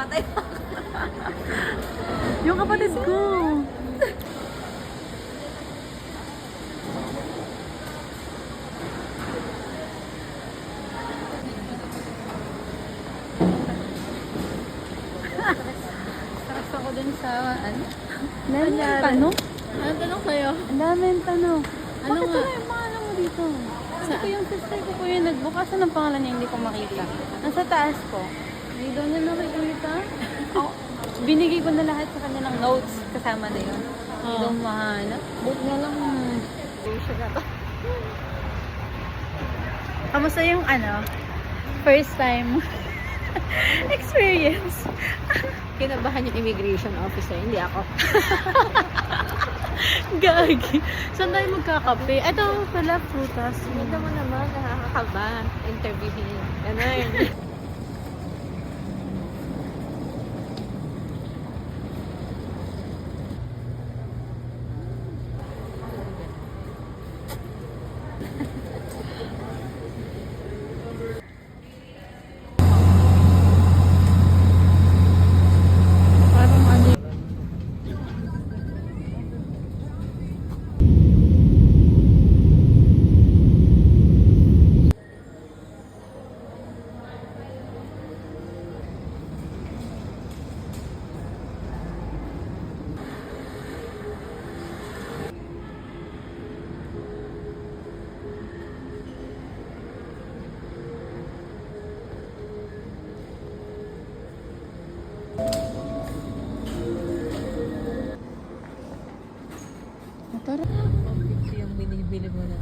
mamamatay. Yung kapatid ko. Sarap ako dun sa, ano? Ang dami tanong. Ano tanong sa'yo? Ang dami tanong. Ano Bakit nga? wala yung pangalan mo dito? Sabi ko yung sister ko po yung nag-book. Asan ang pangalan niya? Hindi ko makita. Nasa taas po. Hindi daw niya nakikita. Ako, binigay ko na lahat sa kanya ng notes. Kasama na yun. Hindi daw mahanap. Book na lang. Station na to. Kamusta yung ano? First time experience. Kinabahan yung immigration officer, hindi ako. Gagi. Saan tayo magkakape? Ito pala, prutas. Hindi mo naman, nakakakaba. Interviewin. Ganun. Parang ano. Tara. Yung binibili mo na.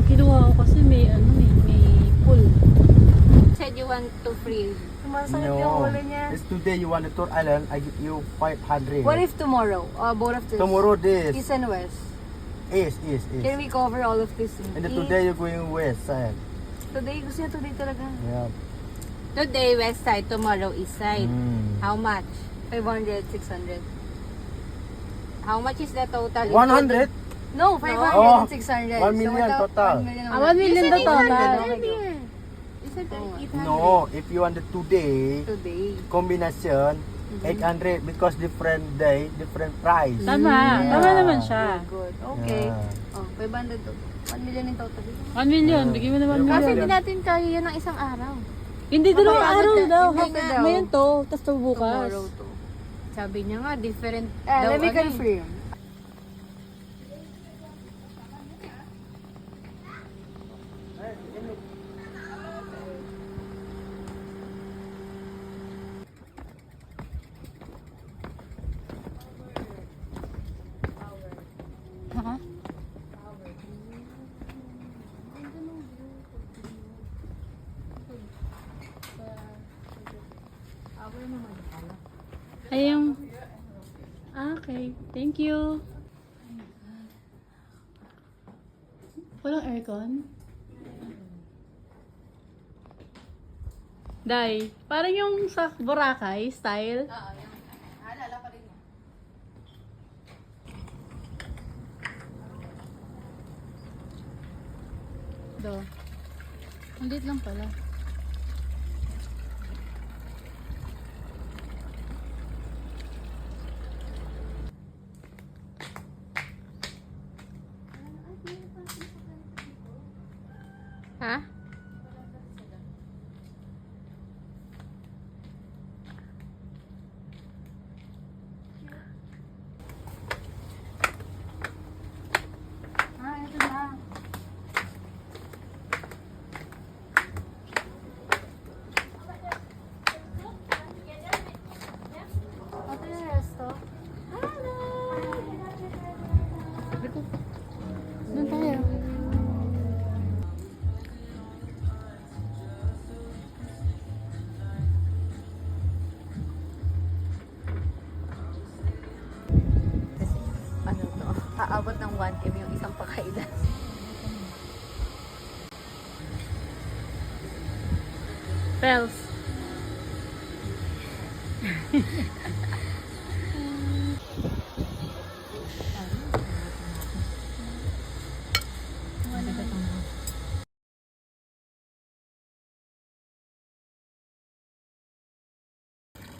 Kinuha ko kasi may ano eh, may pool. Said you want to free. Sumasakit yung ulo niya. If today you want to tour island, I give you 500. What if tomorrow? Both of this? Tomorrow this East and west. is. Can we cover all of this? And then today you're going west side. Today, gusto niya today talaga. Yeah. Today, west side. Tomorrow, east side. Mm. How much? 500, 600. How much is the total? 100? No, 500 Oh, and 600. 1 million total. 1 million. 1 million You said total. 800 earlier. You said 800. No, if you want the today Today. combination, 800 because different day, different price. Tama. Yeah. Tama naman siya. Good. Okay. Yeah. Oh, 500 to. 1 million in total. 1 million. Bigyan mo na 1 Kasi million. hindi natin kaya yan ng isang araw. Hindi dalawang Kapag- araw daw. Hindi daw. Ngayon to, tapos to bukas. Tomorrow to. Sabi niya nga, different Let me ano eh. confirm. Ha? Ay, yung... Okay. Thank you. Walang aircon? Day, parang yung sa Boracay style. Do. Ang liit lang pala. Ha? Ah, ito na. Ito yung resto. Doon tayo. Kasi, ano to, aabot ng 1M yung isang pakailan. Pels.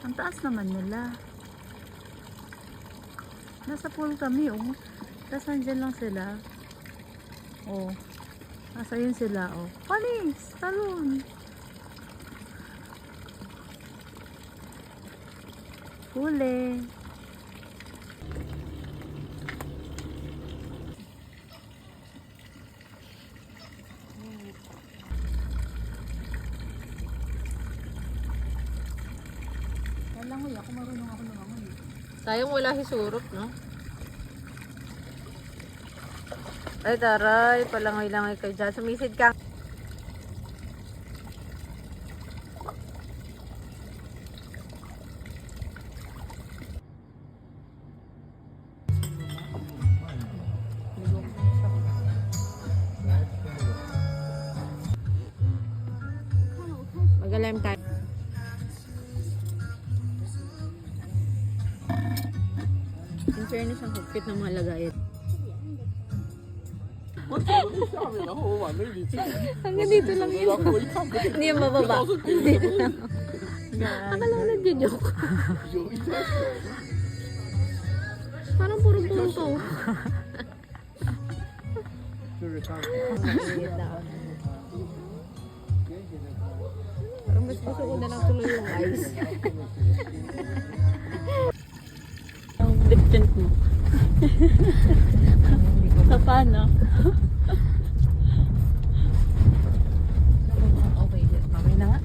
Ang taas naman nila. Nasa pool kami, oh. Tapos nandyan lang sila. Oh. Nasa yun sila, oh. Panis! Talon! Huli! Sayang wala hisurot, no? Ay, taray. Palangoy-langoy kayo dyan. Sumisid ka. Mag-alarm tayo. In fairness, ang higpit ng mga lagayan. Hanggang dito lang yun. Hindi yung mababa. Dito lang. Akala ko nagjo-joke. Parang puro punto. Parang mas gusto ko na lang tuloy yung ice. Ang lip tint mo. Sa paano? Okay, mamay na nga.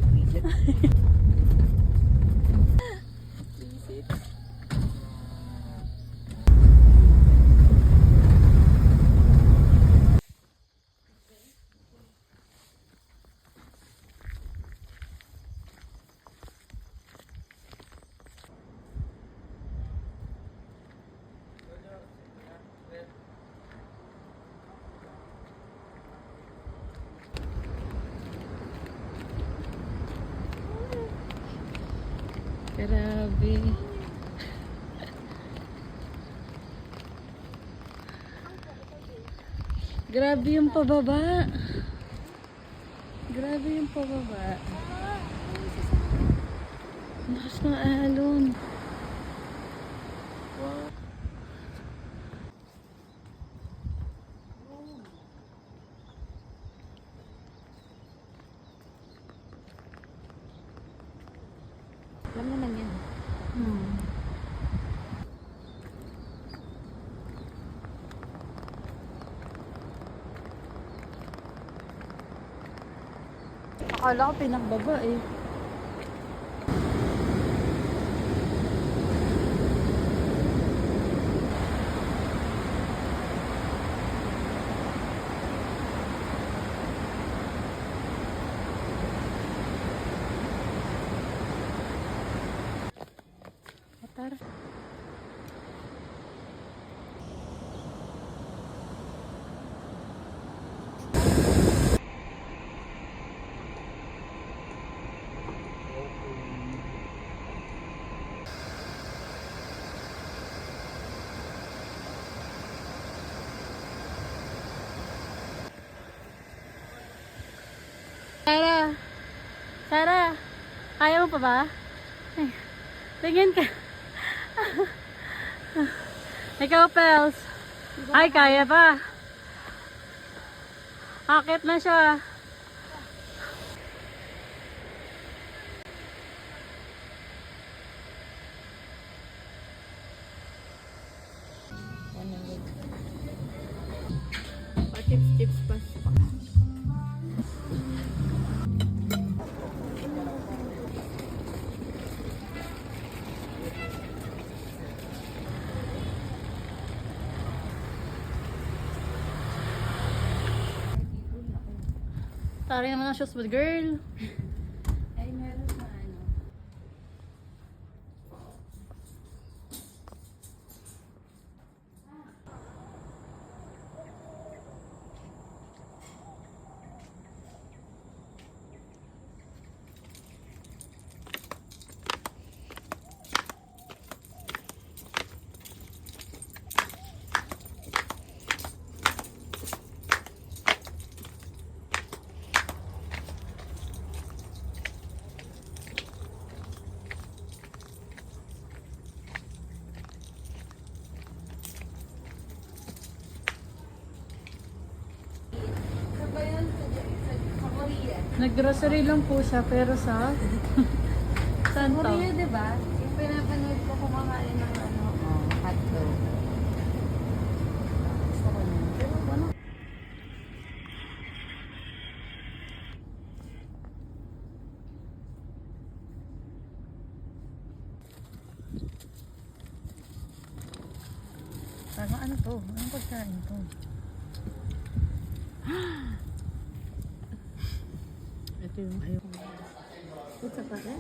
Grabe. Grabe yung pababa. Grabe yung pababa. Lakas ng alon. Alam naman yan. Akala ko pinakbaba eh. Tara. Sarah! Sarah! Kaya mo pa ba? Ay, tingin ka. Ikaw, Pels. Ay, kaya pa. Akit na siya. Chips pa. Tari ng mga shoes with girl. Ay, meron na ano. Nag-grocery lang po siya, pero sa... Saan to? Korea, di ba? Yung pinapanood ko kumakain ng hotdog. Gusto ko na. Pero ano? Parang ano to? Anong pagkain to? Ito yung ayaw. Pizza pa rin?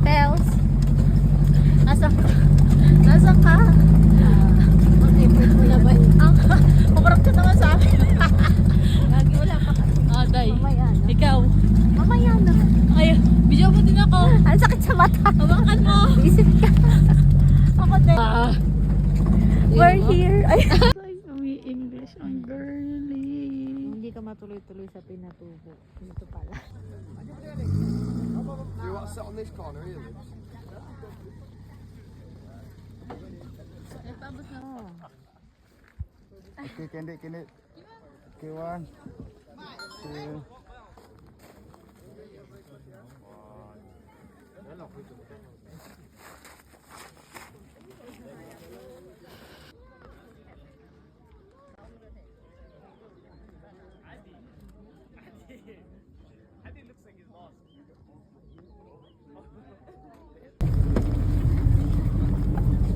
Pels? Nasaan ka? Nasaan ka? Mag-effort mo na ba? Kumarap ka naman sa akin. Lagi wala pa kasi. Day. Mamaya na. Ikaw. Mamaya na. Ay, bigyan mo din ako. Ang sakit sa mata. Hawakan mo. Isip ka. Ako din. We're here. Ay. Umi-English ang girly. Hindi ka matuloy-tuloy sa pinatubo. Dito pala. Do you want to sit on this corner here? Okay, can it? Okay, 1, 2.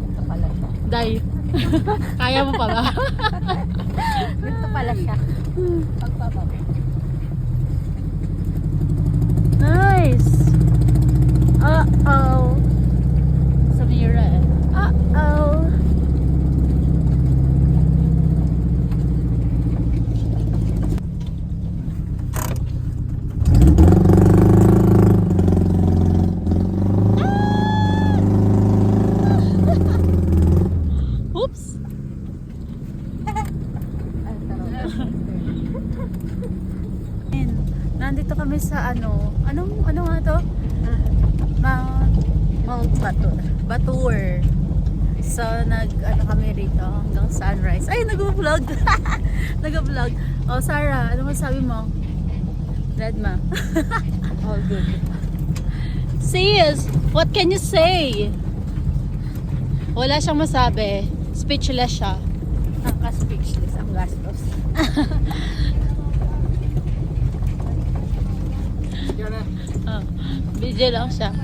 Dito pala siya. Day. Kaya mo pa ba? Dito pala siya. Pagpapaba. Nice. Uh-oh. Samira eh. Uh-oh. Oops. Ay, tarot. Nandito kami sa ano nga to? Mount Batur. So kami rito hanggang sunrise. Ay, nag-vlog. Nag-vlog. Oh, Sarah, ano masabi mo? Redma. All good. Sis, what can you say? Wala siyang masabi. Speechless siya. Nakaka-speechless ang gastos. Oh, video lang siya.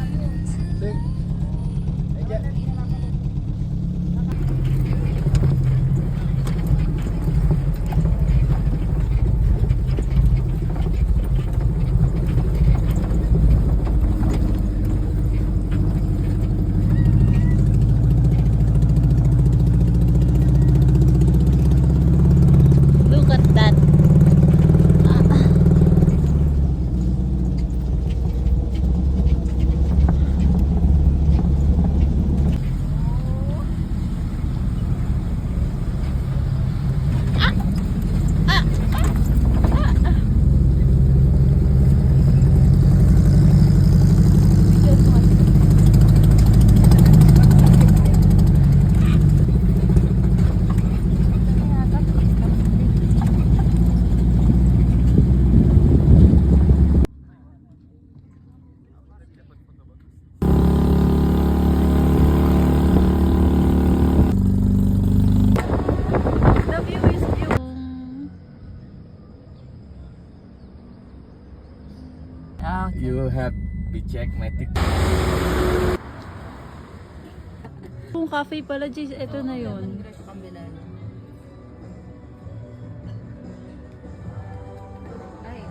Look at that. The view is beautiful. You have be check my ticket. Kung cafe pala, Jis, ito na yun. Sa kabila. Ay.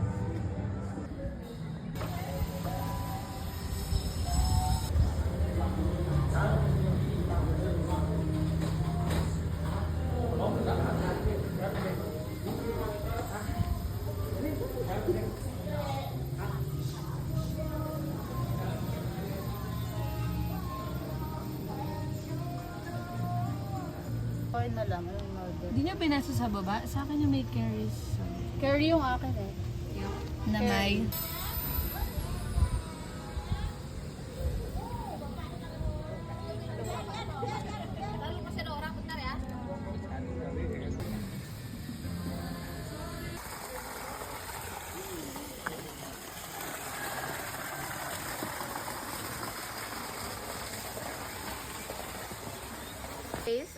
Okay na lang, yung order. Hindi niyo pinasa sa baba? Sa akin yung may carries. Curry yung akin eh. Yung Na may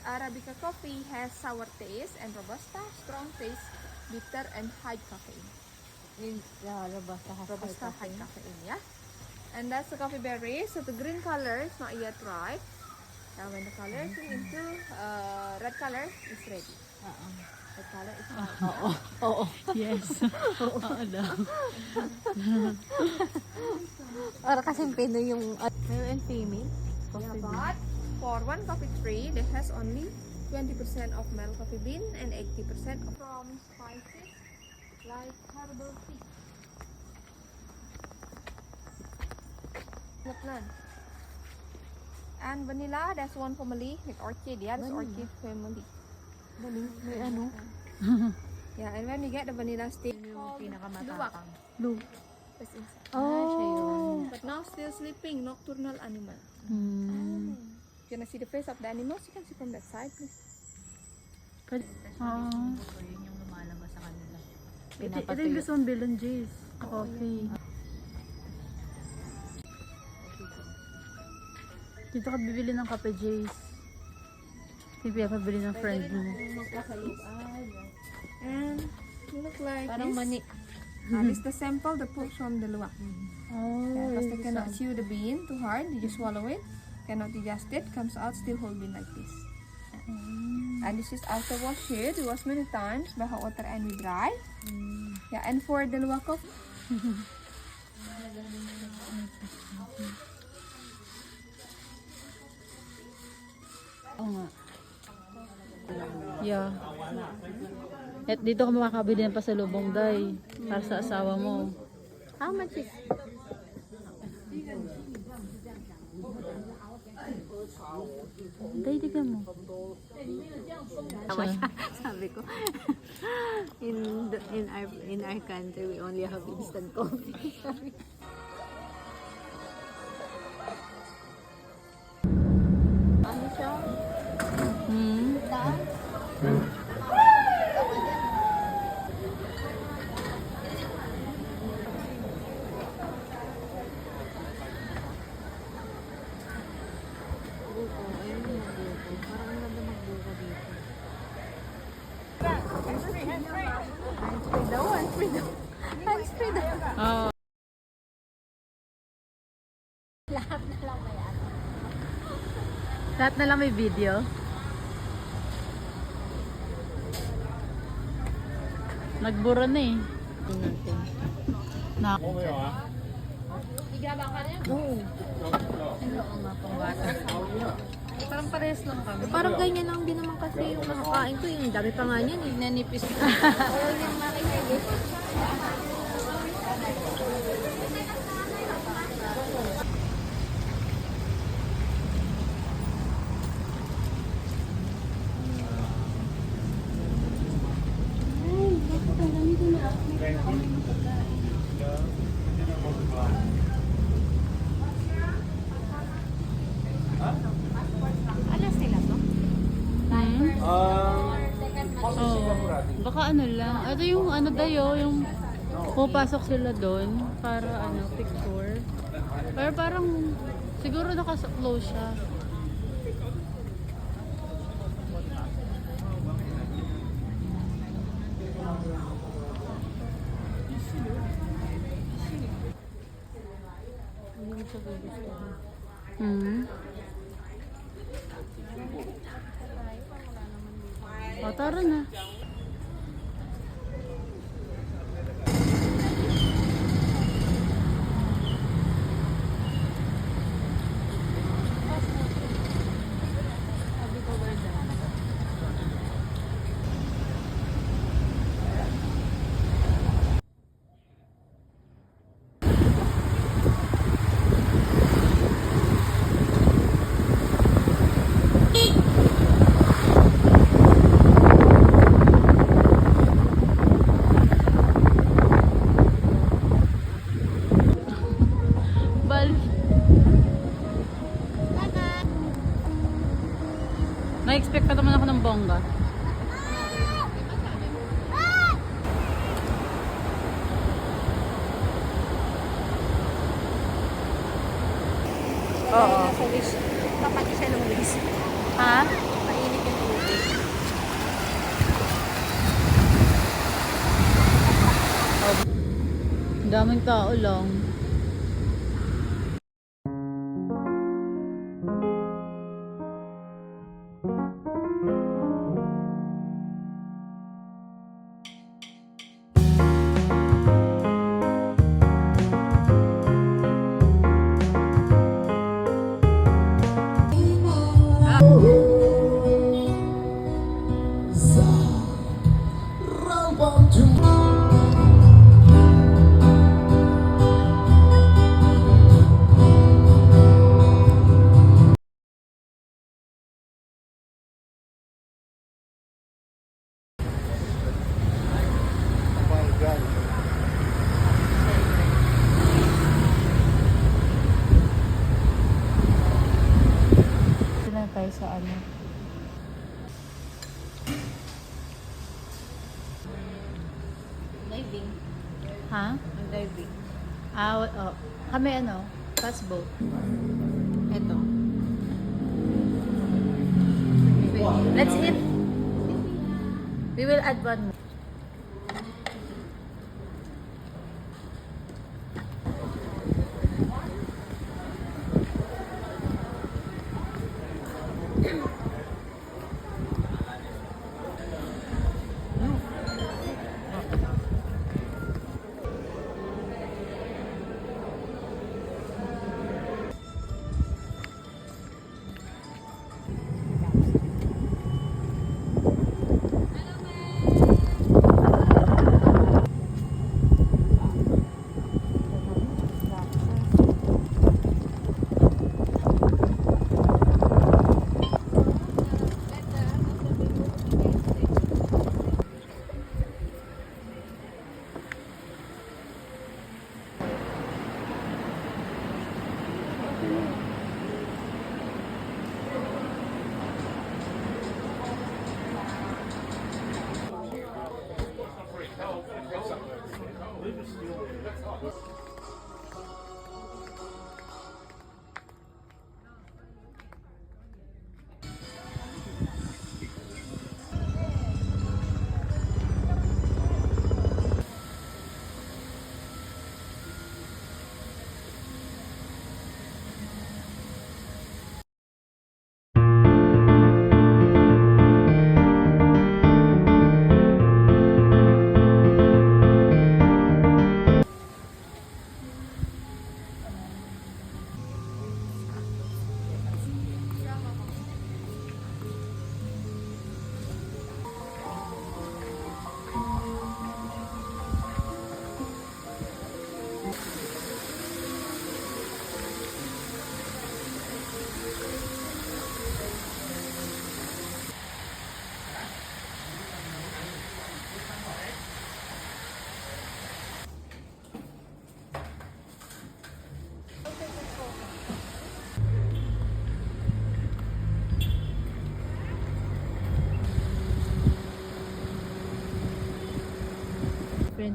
Arabica coffee has sour taste, and Robusta strong taste, bitter and high caffeine. Robusta high caffeine, yeah. And that's the coffee berry. So the green color is not yet ripe. Now when the color is into red color, it's ready. Red color is ripe. Yes. Oo daw. Para kasing Pinoy yung male and female. Yeah, but for one coffee tree, there has only 20% of male coffee bean and 80% from spices like herbal tea. And vanilla, that's one family with orchid. Yeah, that's orchid family. May ano? Yeah, and when we get the vanilla stick, luwak. Blue. That's inside. Oh. But now still sleeping, nocturnal animal. Hmm. You wanna see the face of the animals? You can see from that side, please. Oo. Yun yung lumalabas sa kanila. Ito yung gusto mong bilhin, Jace. Coffee. Dito ka bibili ng kape, Jace. Hindi pabili ng friend mo. And look like Parang this. mani. This is the sample they put from the luwak. Because they cannot chew the bean too hard, they just swallow it. Cannot digest it, comes out still holding like this. And this is after wash it. We wash many times by hot water and we dry. Yeah, and for the luwak of Oo nga. Yeah. At dito ka makakabili ng pasalubong, Day. Para sa asawa mo. How much is? Day, tignan mo. Sabi ko, in our country, we only have instant coffee. Ano siya? Hmm? Buko. Ayun yung magbuko. Parang ang ganda magbuko dito. Hands free daw. Oo. Lahat na lang may video. Nagbura na eh. Na. Oo. Parang parehas lang kami. Parang ganyan lang din naman kasi yung nakakain ko. Yung dami pa nga niyan eh. Nanipis na. Alas nila to? Oo. Baka ano lang. Ito yung ano dayo, yung pupasok sila doon para ano, picture. Pero parang siguro naka-close siya. Hmm. O, tara na. Bal. Na-expect pa naman ako ng bongga. Oo. Nasa wish. Kapati siya ng wish. Ha? Mainit yung Daming tao lang. Sila tayo sa ano. Diving. Ha? Diving. Oh. Kami ano? Fast boat. Ito. Let's eat. We will add one more.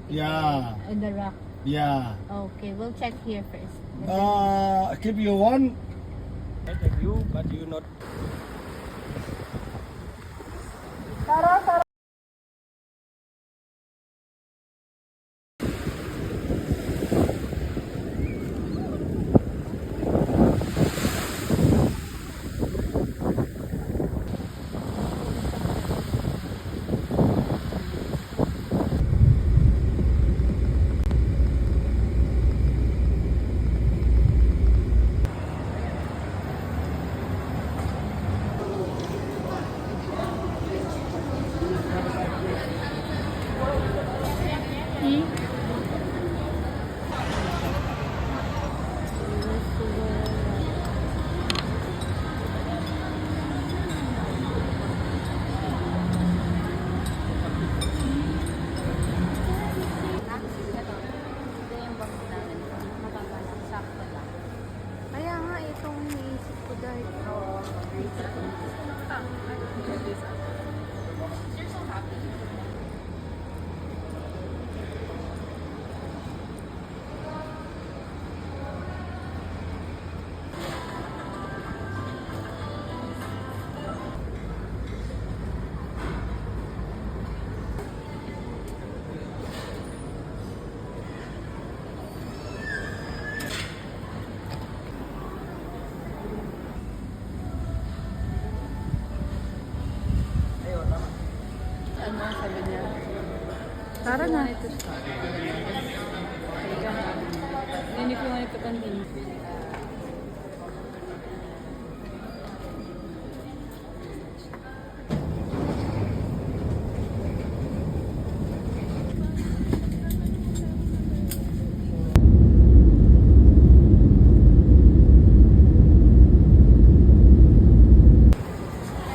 Yeah, In the rock. yeah. Okay, we'll check here first. Keep you one. I tell you, but you not. Tara na. Then if you wanted to continue.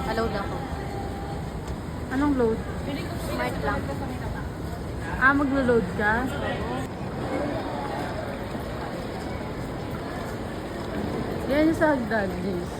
Allowed ako. Anong load? Smart lang. Maglo-load ka? Yan yung sa hagdan, Jace.